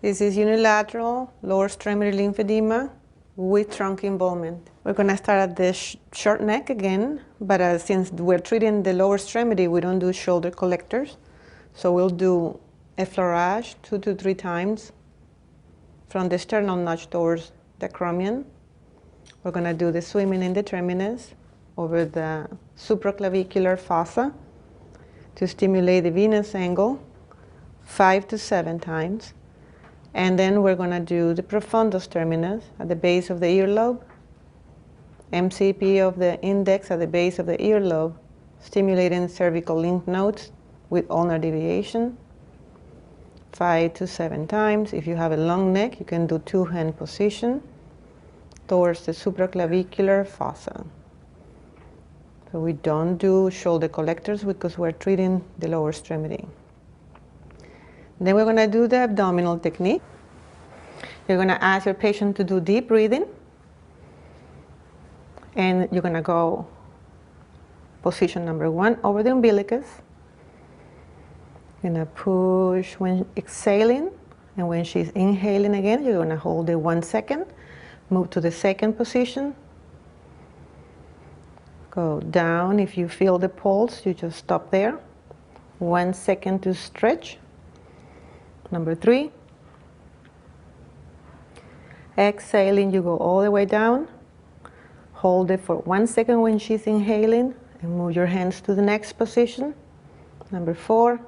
This is unilateral lower extremity lymphedema with trunk involvement. We're going to start at the short neck again, but since we're treating the lower extremity, we don't do shoulder collectors. So we'll do effleurage 2 to 3 times from the sternum notch towards the acromion. We're going to do the swimming in the terminus over the supraclavicular fossa to stimulate the venous angle 5 to 7 times. And then we're going to do the profundus terminus at the base of the earlobe, MCP of the index at the base of the earlobe, stimulating cervical lymph nodes with ulnar deviation 5 to 7 times. If you have a long neck, you can do 2-hand position towards the supraclavicular fossa. So we don't do shoulder collectors because we're treating the lower extremity. Then we're going to do the abdominal technique. You're going to ask your patient to do deep breathing. And you're going to go position number 1 over the umbilicus. You're going to push when exhaling. And when she's inhaling again, you're going to hold it 1 second. Move to the second position. Go down. If you feel the pulse, you just stop there. 1 second to stretch. Number 3, exhaling, you go all the way down. Hold it for 1 second when she's inhaling and move your hands to the next position. Number 4,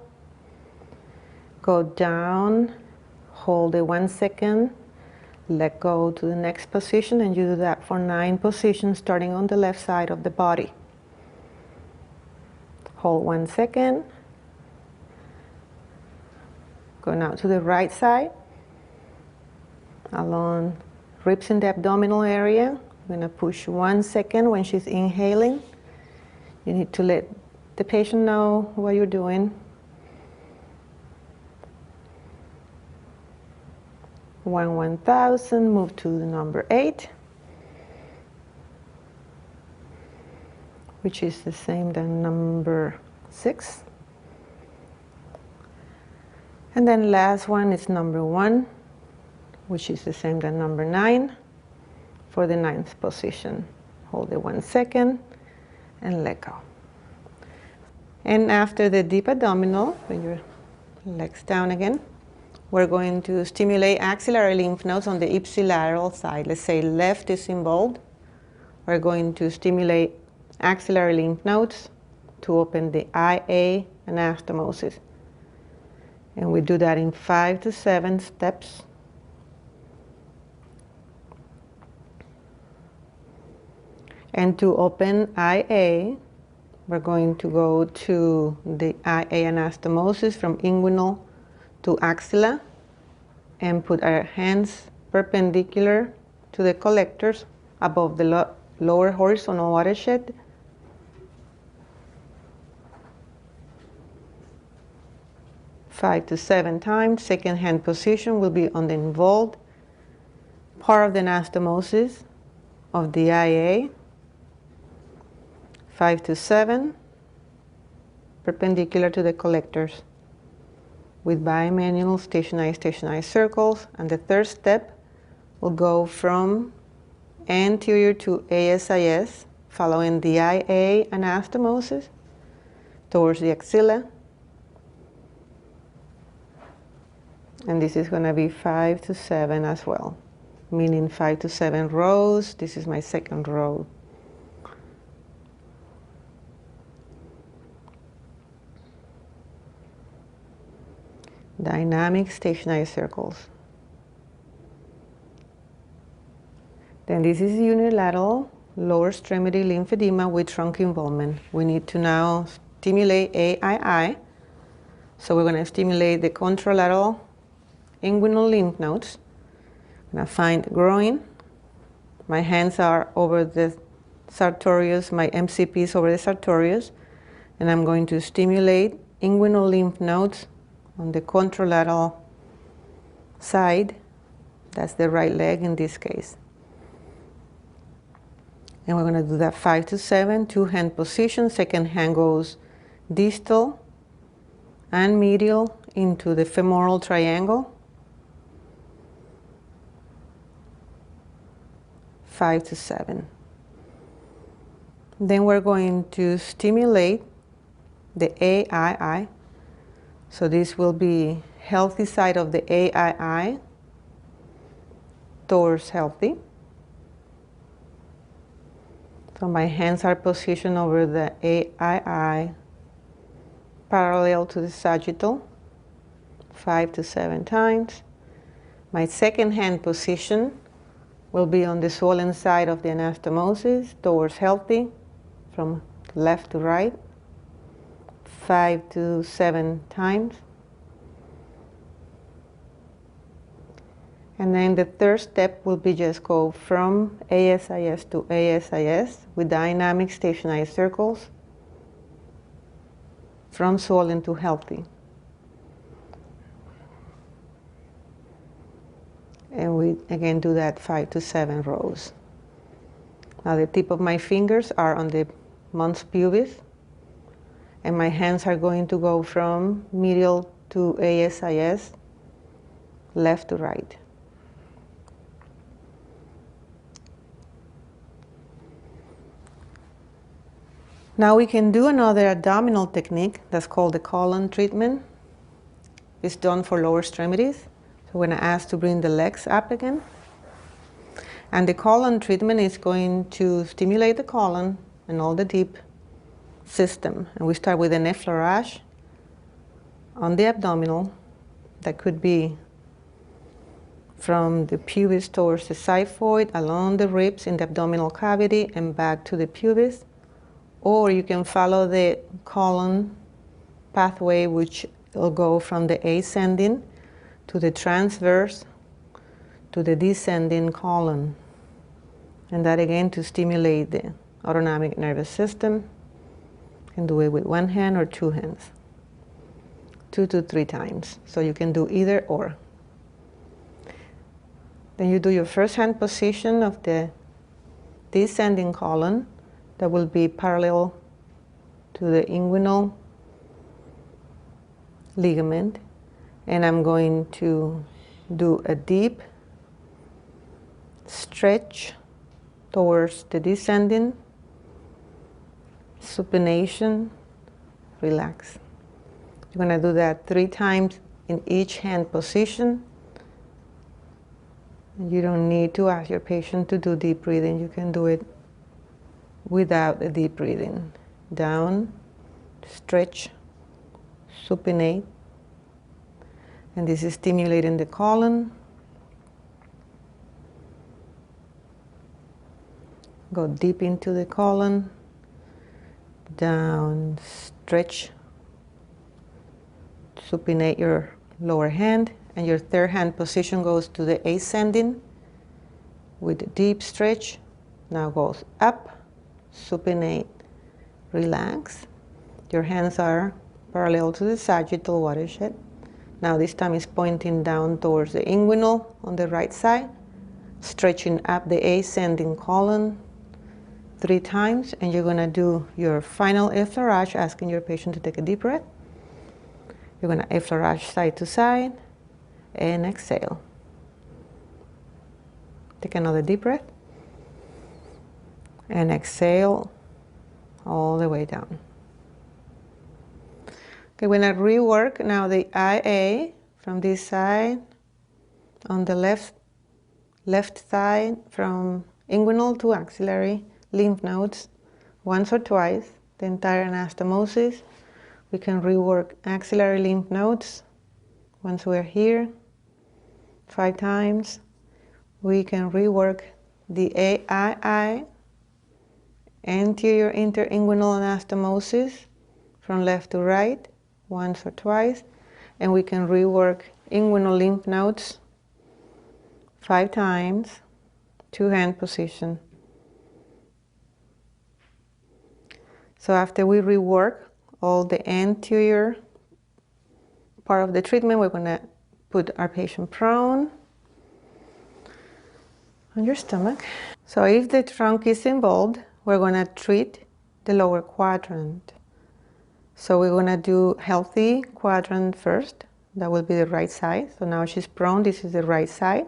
go down, hold it 1 second, let go to the next position, and you do that for 9 positions starting on the left side of the body. Hold 1 second. Go now to the right side, along ribs in the abdominal area. I'm going to push 1 second when she's inhaling. You need to let the patient know what you're doing. 1,000, move to the number 8, which is the same than number 6. And then last one is number 1, which is the same than number 9 for the 9th position. Hold it 1 second and let go. And after the deep abdominal, bring your legs down again, we're going to stimulate axillary lymph nodes on the ipsilateral side. Let's say left is involved. We're going to stimulate axillary lymph nodes to open the IA anastomosis. And we do that in 5 to 7 steps. And to open IA, we're going to go to the IA anastomosis from inguinal to axilla and put our hands perpendicular to the collectors above the lower horizontal watershed. Five to 7 times. Second hand position will be on the involved part of the anastomosis of the IA. 5 to 7, perpendicular to the collectors with bimanual stationary circles. And the third step will go from anterior to ASIS, following the IA anastomosis towards the axilla. And this is going to be 5 to 7 as well, meaning 5 to 7 rows. This is my second row. Dynamic stationary circles. Then this is unilateral lower extremity lymphedema with trunk involvement. We need to now stimulate AII. So we're going to stimulate the contralateral inguinal lymph nodes. I'm going to find groin. My hands are over the sartorius, my MCP is over the sartorius, and I'm going to stimulate inguinal lymph nodes on the contralateral side. That's the right leg in this case. And we're going to do that 5 to 7, two-hand position. Second hand goes distal and medial into the femoral triangle. 5 to 7. Then we're going to stimulate the AII. So this will be healthy side of the AII towards healthy. So my hands are positioned over the AII parallel to the sagittal, 5 to 7 times. My second hand position will be on the swollen side of the anastomosis towards healthy, from left to right, 5 to 7 times. And then the third step will be just go from ASIS to ASIS with dynamic stationary circles from swollen to healthy. And we again do that 5 to 7 rows. Now the tip of my fingers are on the mons pubis, and my hands are going to go from medial to ASIS, left to right. Now we can do another abdominal technique that's called the colon treatment. It's done for lower extremities. So we're going to ask to bring the legs up again. And the colon treatment is going to stimulate the colon and all the deep system. And we start with an effleurage on the abdominal. That could be from the pubis towards the xiphoid, along the ribs in the abdominal cavity, and back to the pubis. Or you can follow the colon pathway, which will go from the ascending to the transverse to the descending colon. And that again to stimulate the autonomic nervous system. You can do it with one hand or two hands, 2 to 3 times. So you can do either or. Then you do your first hand position of the descending colon. That will be parallel to the inguinal ligament. And I'm going to do a deep stretch towards the descending, supination, relax. You're going to do that 3 times in each hand position. You don't need to ask your patient to do deep breathing. You can do it without a deep breathing. Down, stretch, supinate. And this is stimulating the colon. Go deep into the colon. Down, stretch, supinate your lower hand. And your third hand position goes to the ascending with a deep stretch. Now goes up, supinate, relax. Your hands are parallel to the sagittal watershed. Now this time is pointing down towards the inguinal on the right side, stretching up the ascending colon 3 times, and you're going to do your final effleurage, asking your patient to take a deep breath. You're going to effleurage side to side and exhale. Take another deep breath. And exhale all the way down. Okay, we're going to rework now the IA from this side, on the left side from inguinal to axillary lymph nodes once or twice, the entire anastomosis. We can rework axillary lymph nodes once we're here, 5 times. We can rework the AII, anterior interinguinal anastomosis, from left to right, once or twice. And we can rework inguinal lymph nodes 5 times, 2-hand position. So after we rework all the anterior part of the treatment, we're going to put our patient prone on your stomach. So if the trunk is involved, we're going to treat the lower quadrant. So we're going to do healthy quadrant first. That will be the right side. So now she's prone. This is the right side.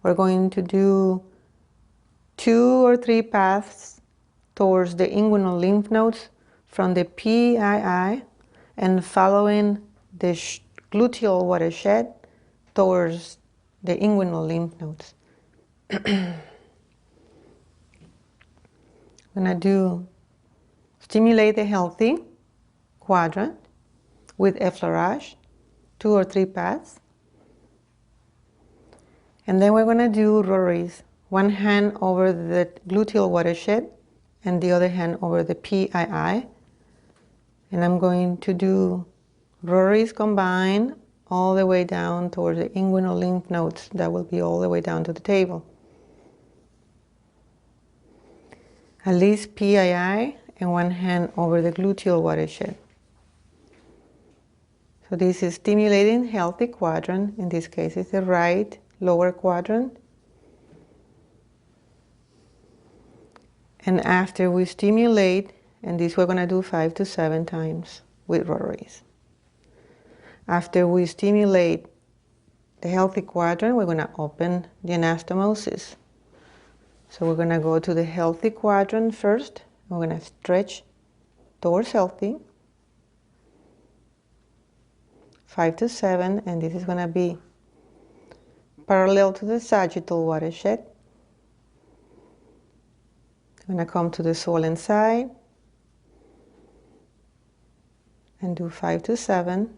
We're going to do 2 or 3 paths towards the inguinal lymph nodes from the PII and following the gluteal watershed towards the inguinal lymph nodes. I'm going to stimulate the healthy quadrant with effleurage, 2 or 3 paths. And then we're going to do rotaries, one hand over the gluteal watershed and the other hand over the PII. And I'm going to do rotaries combined all the way down towards the inguinal lymph nodes. That will be all the way down to the table. At least PII and one hand over the gluteal watershed. So this is stimulating healthy quadrant. In this case, it's the right lower quadrant. And after we stimulate, and this we're going to do 5 to 7 times with rotaries. After we stimulate the healthy quadrant, we're going to open the anastomosis. So we're going to go to the healthy quadrant first. We're going to stretch towards healthy, 5 to 7, and this is going to be parallel to the sagittal watershed. I'm going to come to the swollen side and do 5 to 7.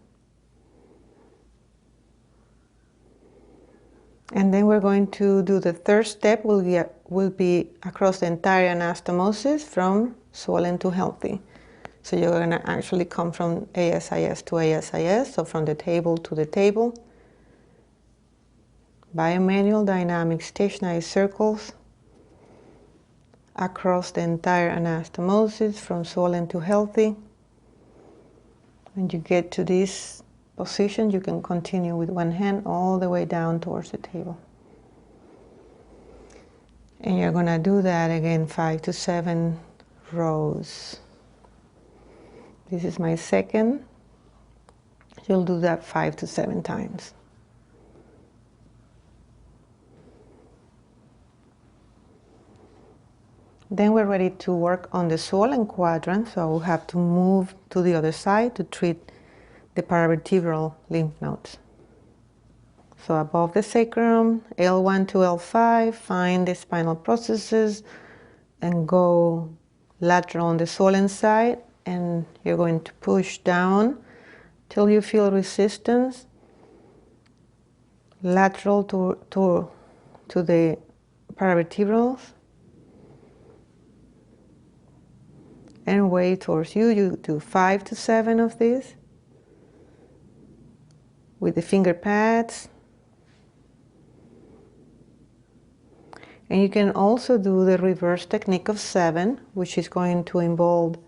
And then we're going to do the third step will be across the entire anastomosis from swollen to healthy. So you're going to actually come from ASIS to ASIS, so from the table to the table. Bimanual dynamic stationary circles across the entire anastomosis from swollen to healthy. When you get to this position, you can continue with one hand all the way down towards the table. And you're going to do that again 5 to 7 rows. This is my second. You'll do that 5 to 7 times. Then we're ready to work on the swollen quadrant, so we'll have to move to the other side to treat the paravertebral lymph nodes. So above the sacrum, L1 to L5, find the spinal processes and go lateral on the swollen side, and you're going to push down till you feel resistance, lateral to the paravertebrals, and way towards you. You do 5 to 7 of these with the finger pads. And you can also do the reverse technique of 7, which is going to involve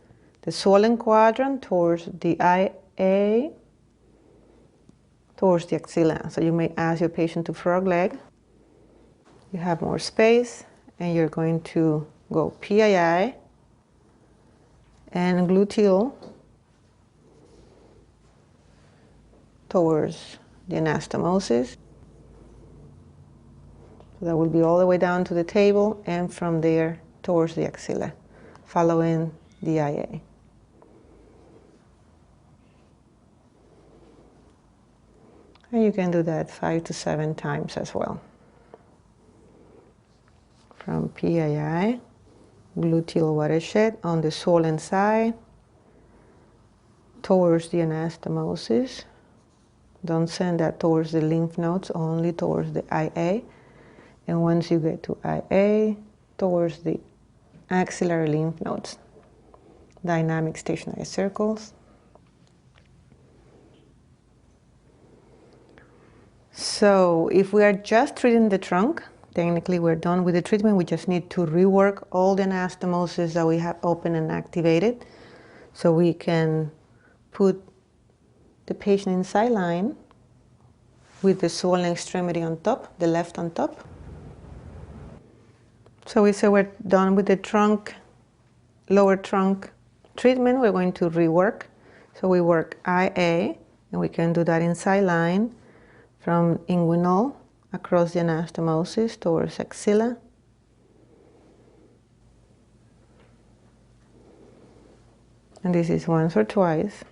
the swollen quadrant towards the IA, towards the axilla. So you may ask your patient to frog leg. You have more space, and you're going to go PII and gluteal towards the anastomosis. So that will be all the way down to the table, and from there towards the axilla, following the IA. And you can do that 5 to 7 times as well. From PII, gluteal watershed on the swollen side, towards the anastomosis. Don't send that towards the lymph nodes, only towards the IA. And once you get to IA, towards the axillary lymph nodes. Dynamic stationary circles. So if we are just treating the trunk, technically we're done with the treatment. We just need to rework all the anastomosis that we have open and activated. So we can put the patient in side line with the swollen extremity on top, the left on top. So we say we're done with the trunk, lower trunk treatment. We're going to rework. So we work IA, and we can do that in side line from inguinal across the anastomosis towards axilla. And this is once or twice.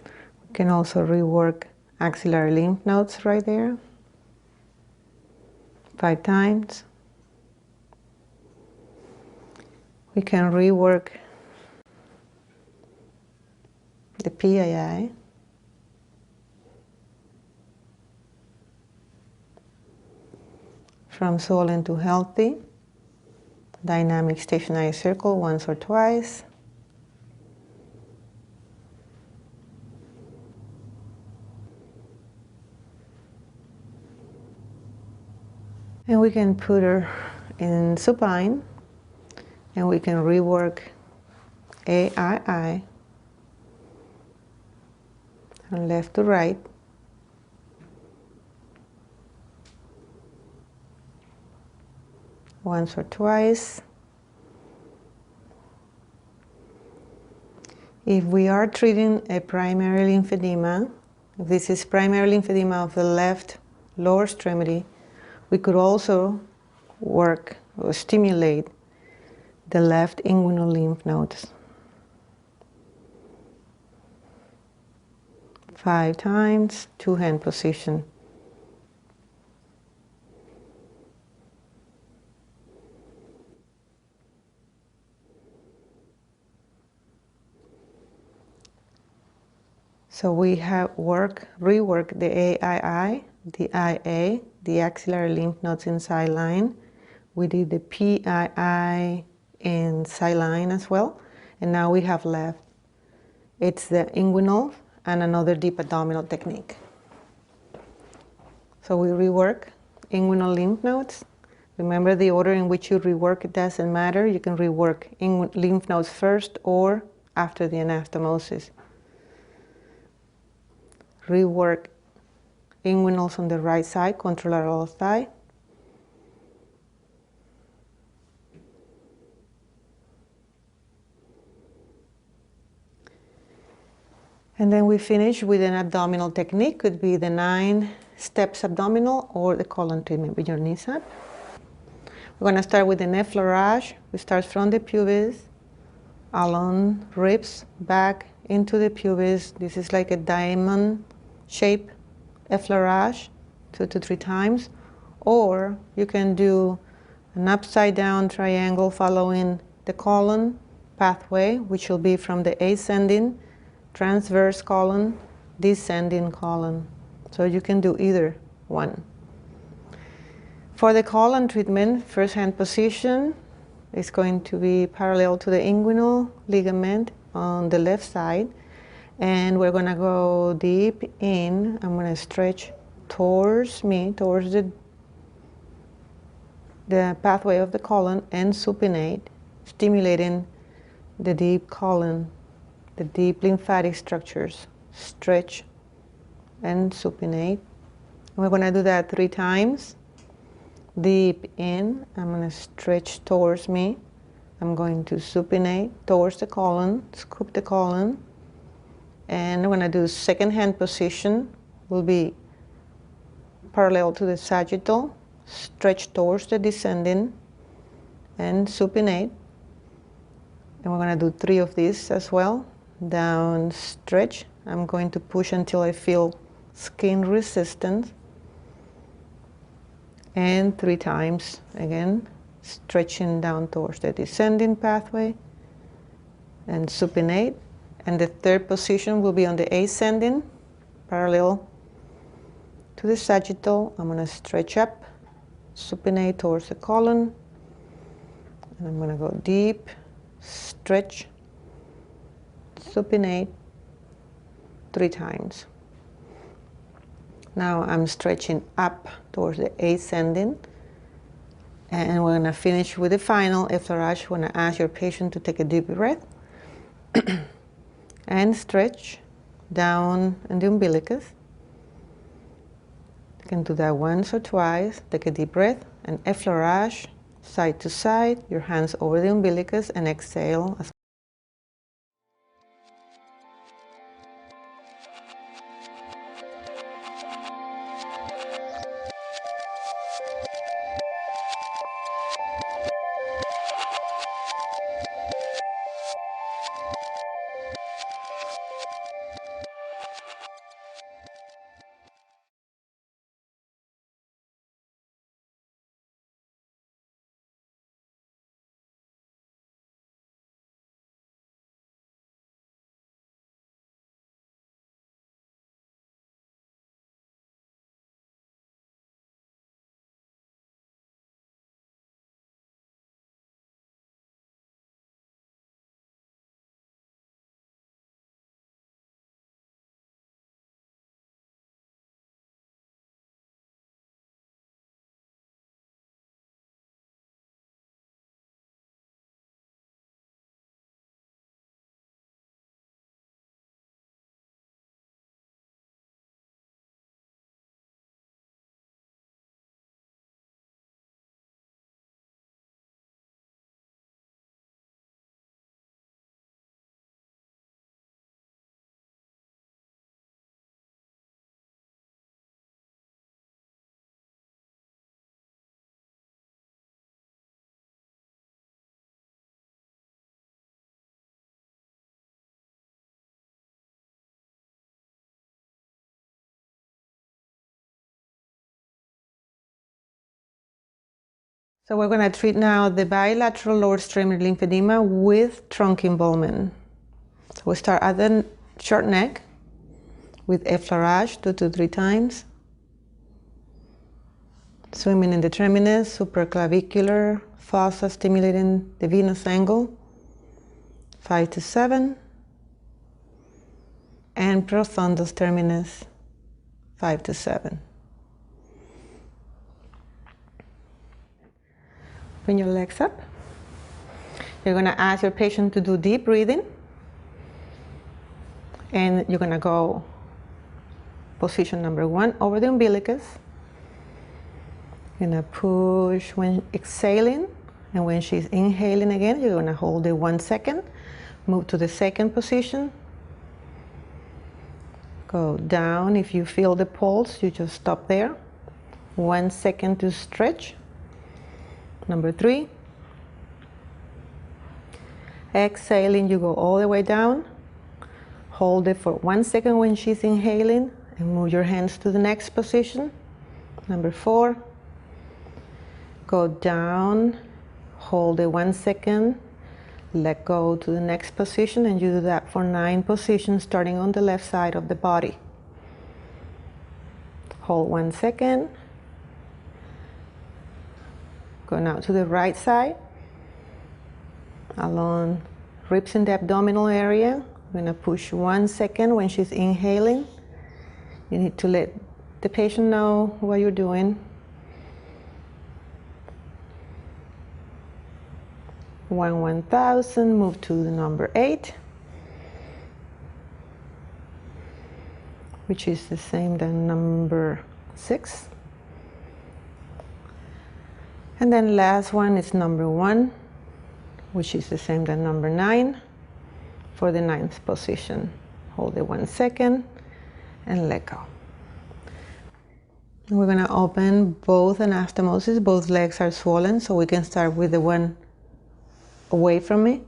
We can also rework axillary lymph nodes right there. 5 times. We can rework the PII. From swollen to healthy. Dynamic stationary circle once or twice. And we can put her in supine, and we can rework AII from left to right. Once or twice. If we are treating a primary lymphedema, if this is primary lymphedema of the left lower extremity, we could also work or stimulate the left inguinal lymph nodes. 5 times, 2-hand position. So we have rework the AII, the IA, the axillary lymph nodes in side line. We did the PII in side line as well. And now we have left, it's the inguinal and another deep abdominal technique. So we rework inguinal lymph nodes. Remember, the order in which you rework, it doesn't matter. You can rework lymph nodes first or after the anastomosis. Rework inguinals on the right side, contralateral thigh. And then we finish with an abdominal technique. Could be the 9 steps abdominal or the colon treatment with your knees up. We're going to start with the effleurage. We start from the pubis, along ribs, back into the pubis. This is like a diamond shape effleurage, 2 to 3 times. Or you can do an upside down triangle following the colon pathway, which will be from the ascending, transverse colon, descending colon. So you can do either one. For the colon treatment, first hand position is going to be parallel to the inguinal ligament on the left side. And we're going to go deep in. I'm going to stretch towards me, towards the pathway of the colon, and supinate, stimulating the deep colon, the deep lymphatic structures. Stretch and supinate. And we're going to do that 3 times. Deep in, I'm going to stretch towards me. I'm going to supinate towards the colon, scoop the colon. And I'm going to do second hand position, will be parallel to the sagittal, stretch towards the descending, and supinate. And we're going to do 3 of these as well. down, stretch. I'm going to push until I feel skin resistance. And 3 times again, stretching down towards the descending pathway and supinate. And the third position will be on the ascending, parallel to the sagittal. I'm going to stretch up, supinate towards the colon, and I'm going to go deep, stretch, supinate 3 times. Now I'm stretching up towards the ascending, and we're going to finish with the final effleurage. We're going to ask your patient to take a deep breath and stretch down in the umbilicus. You can do that once or twice. Take a deep breath and effleurage side to side, your hands over the umbilicus, and exhale. So we're going to treat now the bilateral lower extremity lymphedema with trunk involvement. So we start at the short neck with effleurage 2 to 3 times. Swimming in the terminus, supraclavicular fossa stimulating the venous angle 5 to 7. And profundus terminus 5 to 7. Bring your legs up. You're going to ask your patient to do deep breathing. And you're going to go position number 1 over the umbilicus. You're going to push when exhaling. And when she's inhaling again, you're going to hold it 1 second. Move to the second position. Go down. If you feel the pulse, you just stop there. 1 second to stretch. Number 3. Exhaling, you go all the way down. Hold it for 1 second when she's inhaling and move your hands to the next position. Number 4. Go down, hold it 1 second, let go to the next position, and you do that for 9 positions starting on the left side of the body. Hold 1 second. Go now to the right side, along ribs in the abdominal area. We're going to push 1 second when she's inhaling. You need to let the patient know what you're doing. 1/1000, move to the number 8, which is the same than number 6. And then last one is number 1, which is the same than number 9 for the 9th position. Hold it 1 second and let go. And we're going to open both anastomosis. Both legs are swollen, so we can start with the one away from me.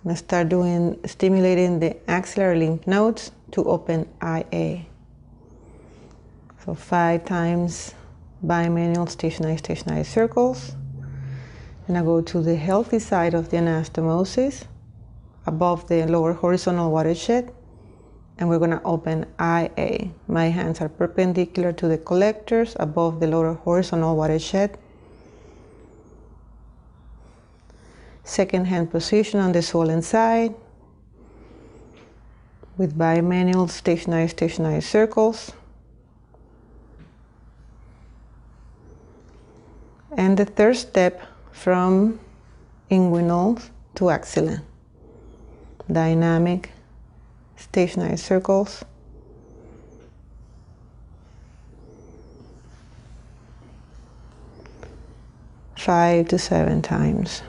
I'm going to start stimulating the axillary lymph nodes to open IA. So 5 times bimanual stationary circles. And I go to the healthy side of the anastomosis, above the lower horizontal watershed, and we're going to open IA. My hands are perpendicular to the collectors above the lower horizontal watershed. Second hand position on the swollen side with bimanual stationary circles. And the third step from inguinal to axilla. Dynamic stationary circles. Five to 7 times.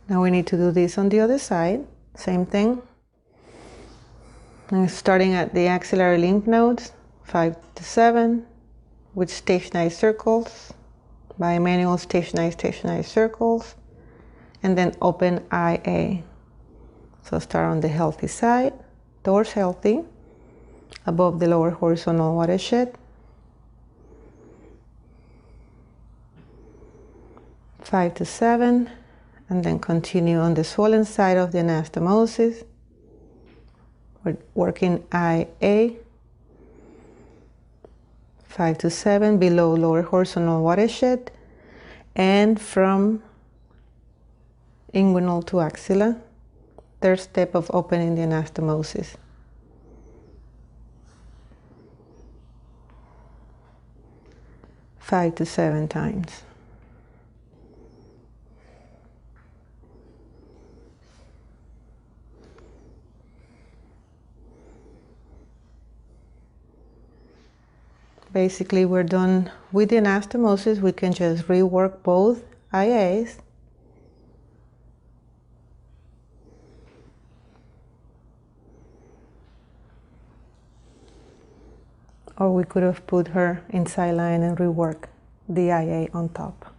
Now we need to do this on the other side, same thing. And starting at the axillary lymph nodes, 5 to 7, with stationary circles, bimanual stationary circles, and then open IA. So start on the healthy side, towards healthy, above the lower horizontal watershed. 5 to 7. And then continue on the swollen side of the anastomosis. We're working IA. 5 to 7 below lower horizontal watershed. And from inguinal to axilla. Third step of opening the anastomosis. Five to 7 times. Basically, we're done with the anastomosis. We can just rework both IAs. Or we could have put her inside line and rework the IA on top.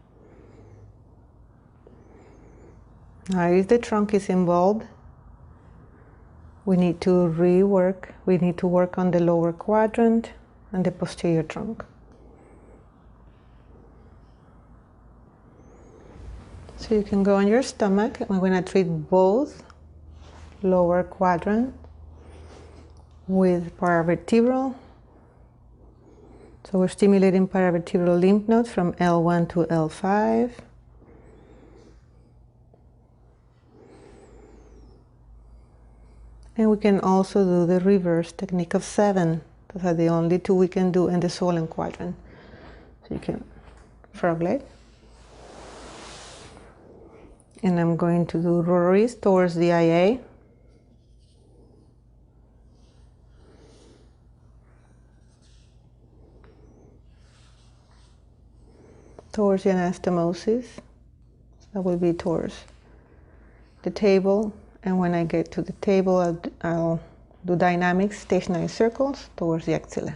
Now, if the trunk is involved, we need to work on the lower quadrant and the posterior trunk. So you can go on your stomach, and we're going to treat both lower quadrant with paravertebral. So we're stimulating paravertebral lymph nodes from L1 to L5. And we can also do the reverse technique of 7. Those are the only 2 we can do in the swollen quadrant. So you can frog leg. And I'm going to do rotaries towards the IA. Towards the anastomosis. That will be towards the table. And when I get to the table, I'll do dynamic stationary circles towards the axilla.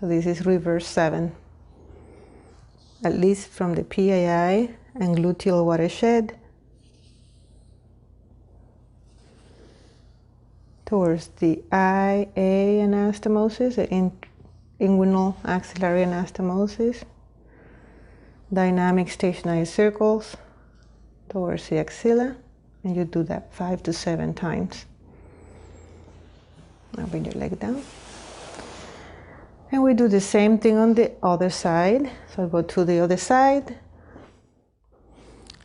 So this is reverse 7. At least from the PAI and gluteal watershed towards the IA anastomosis, the inguinal axillary anastomosis. Dynamic stationary circles towards the axilla, and you do that 5 to 7 times. Now bring your leg down. And we do the same thing on the other side. So I go to the other side,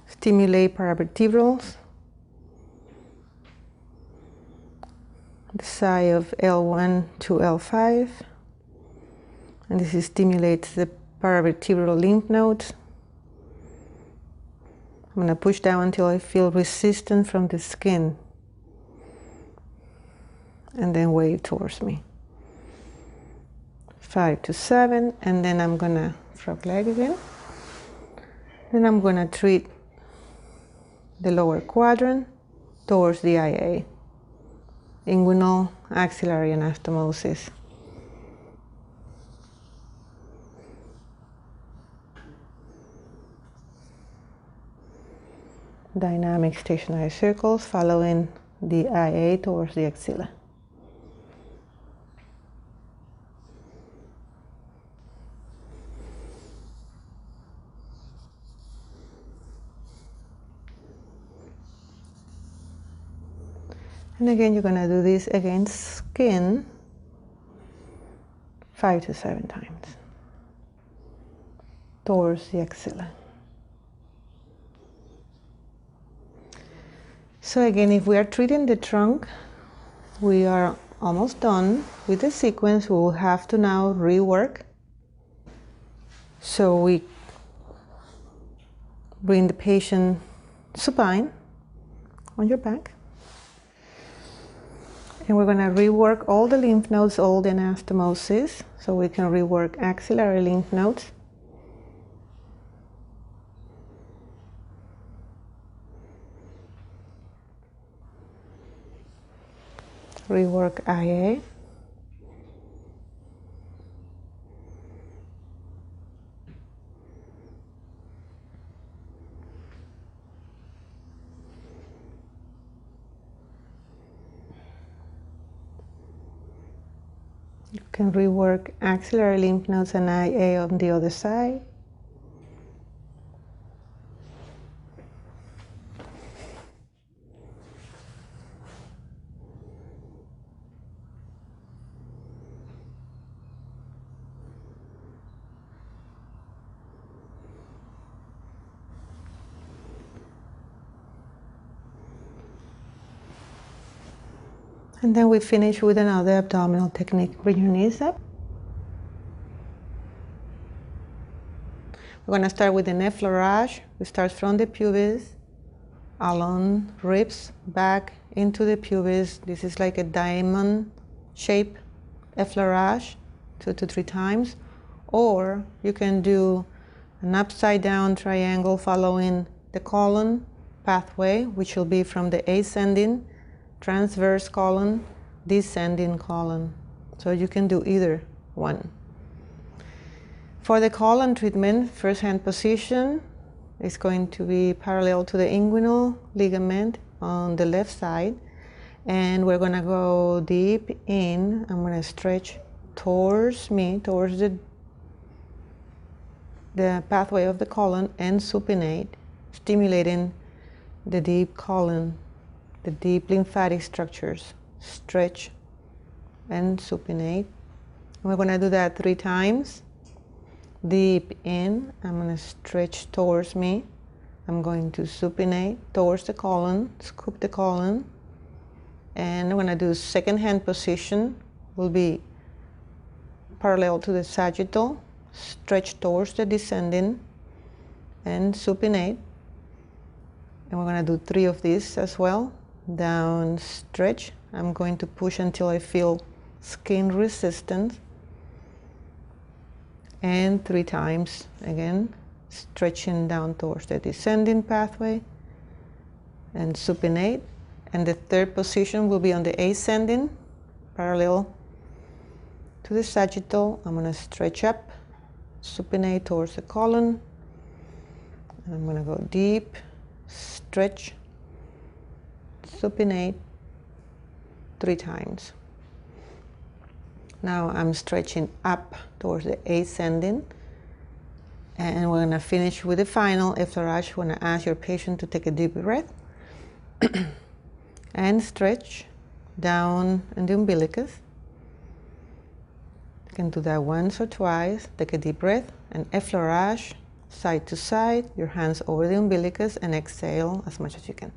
stimulate paravertebrals, the side of L1 to L5, and this stimulates the paravertebral lymph nodes. I'm going to push down until I feel resistance from the skin, and then wave towards me. 5 to 7, and then I'm going to frog leg again. Then I'm going to treat the lower quadrant towards the IA. inguinal axillary anastomosis. Dynamic stationary circles following the IA towards the axilla. And again, you're going to do this against skin 5 to 7 times towards the axilla. So again, if we are treating the trunk, we are almost done with the sequence. We will have to now rework. So we bring the patient supine on your back. And we're going to rework all the lymph nodes, all the anastomosis, so we can rework axillary lymph nodes. Rework IA. You can rework axillary lymph nodes and IA on the other side. And then we finish with another abdominal technique. Bring your knees up. We're going to start with the effleurage. We start from the pubis, along ribs, back into the pubis. This is like a diamond shape effleurage, 2 to 3 times. Or you can do an upside down triangle following the colon pathway, which will be from the ascending transverse colon, descending colon. So you can do either one. For the colon treatment, first hand position is going to be parallel to the inguinal ligament on the left side. And we're going to go deep in. I'm going to stretch towards me, towards the pathway of the colon, and supinate, stimulating the deep colon, the deep lymphatic structures. Stretch and supinate. We're going to do that 3 times. Deep in, I'm going to stretch towards me. I'm going to supinate towards the colon, scoop the colon. And I'm going to do second hand position, will be parallel to the sagittal, stretch towards the descending, and supinate. And we're going to do 3 of these as well. Down, stretch. I'm going to push until I feel skin resistance. And 3 times again, stretching down towards the descending pathway and supinate. And the third position will be on the ascending, parallel to the sagittal. I'm going to stretch up, supinate towards the colon. And I'm going to go deep, stretch, supinate 3 times. Now I'm stretching up towards the ascending, and we're going to finish with the final effleurage. We're going to ask your patient to take a deep breath and stretch down in the umbilicus. You can do that once or twice. Take a deep breath and effleurage side to side, your hands over the umbilicus, and exhale as much as you can.